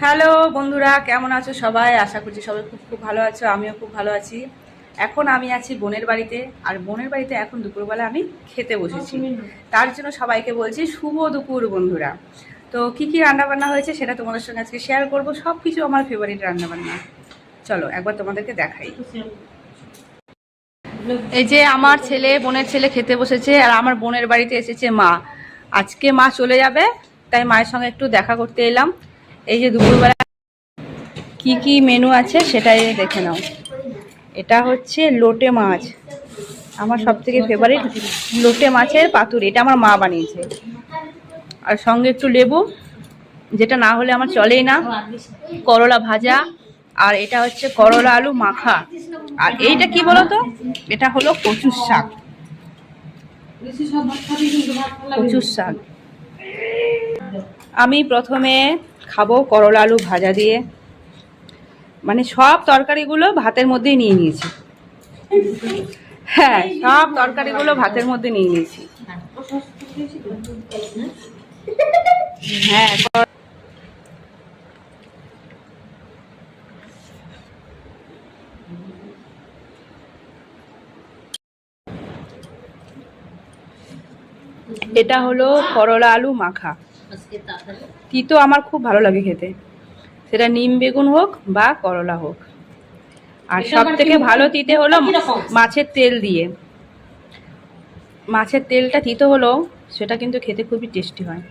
Hello বন্ধুরা, কেমন আছো সবাই? আশা করছি সবাই খুব খুব ভালো আছো। আমিও খুব ভালো আছি। এখন আমি আছি বোনের বাড়িতে, আর বোনের বাড়িতে এখন দুপুরবেলা আমি খেতে বসেছি। তার জন্য সবাইকে বলছি শুভ দুপুর বন্ধুরা। তো কি কি রান্নাবান্না হয়েছে সেটা তোমাদের সঙ্গে আজকে শেয়ার করবো। সব কিছু আমার ফেভারিট রান্নাবান্না। চলো একবার তোমাদেরকে দেখাই। এই যে আমার ছেলে, বোনের ছেলে খেতে বসেছে, আর আমার বোনের বাড়িতে এসেছে মা। আজকে মা চলে যাবে, তাই মায়ের সঙ্গে একটু দেখা করতে এলাম। এই যে দুপুরবেলা কি কি মেনু আছে সেটাই দেখে নাও। এটা হচ্ছে লোটে মাছ, আমার সব থেকে ফেভারিট লোটে মাছের পাতুরি। এটা আমার মা বানিয়েছে, আর সঙ্গে একটু লেবু, যেটা না হলে আমার চলেই না। করলা ভাজা, আর এটা হচ্ছে করলা আলু মাখা। আর এইটা কি বলতো, এটা হলো কচুর শাক। কচুর শাক আমি প্রথমে খাবো করলা আলু ভাজা দিয়ে। মানে সব তরকারিগুলো ভাতের মধ্যেই নিয়ে নিয়েছি। হ্যাঁ, সব তরকারিগুলো ভাতের মধ্যে নিয়ে নিয়েছি। হ্যাঁ, এটা হলো করলা আলু মাখা। তিতো আমার খুব ভালো লাগে খেতে, সেটা নিম বেগুন হোক বা করলা হোক। আর সব থেকে ভালো তিতে হলো মাছের তেল দিয়ে। মাছের তেলটা তিতো হলো সেটা কিন্তু খেতে খুবই টেস্টি হয়।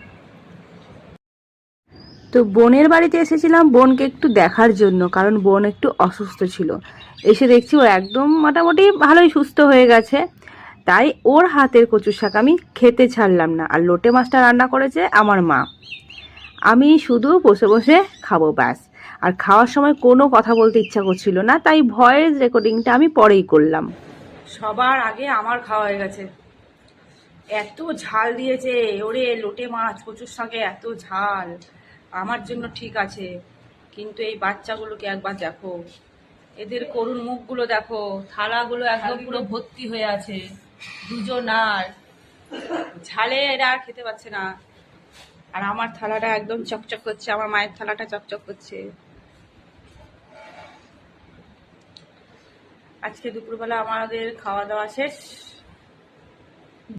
তো বোনের বাড়িতে এসেছিলাম বোনকে একটু দেখার জন্য, কারণ বোন একটু অসুস্থ ছিল। এসে দেখছি ও একদম মোটামুটি ভালোই সুস্থ হয়ে গেছে। তাই ওর হাতের কচুর শাক আমি খেতে ছাড়লাম না। আর লোটে মাছটা রান্না করেছে আমার মা। আমি শুধু বসে বসে খাবো ব্যাস। আর খাওয়ার সময় কোনো কথা বলতে ইচ্ছা করছিল না, তাই ভয়েস রেকর্ডিংটা আমি পরেই করলাম। সবার আগে আমার খাওয়া হয়ে গেছে। এত ঝাল দিয়েছে ওরে, লোটে মাছ কচুর শাকে এত ঝাল। আমার জন্য ঠিক আছে, কিন্তু এই বাচ্চাগুলোকে একবার দেখো, এদের করুণ মুখগুলো দেখো, থালাগুলো একদম পুরো ভর্তি হয়ে আছে দুজন, আর ঝালে এরা আর খেতে পাচ্ছে না। আর আমার থালাটা একদম চকচক করছে, আমার মায়ের থালাটা চকচক করছে। আজকে দুপুরবেলা আমাদের খাওয়া দাওয়া শেষ।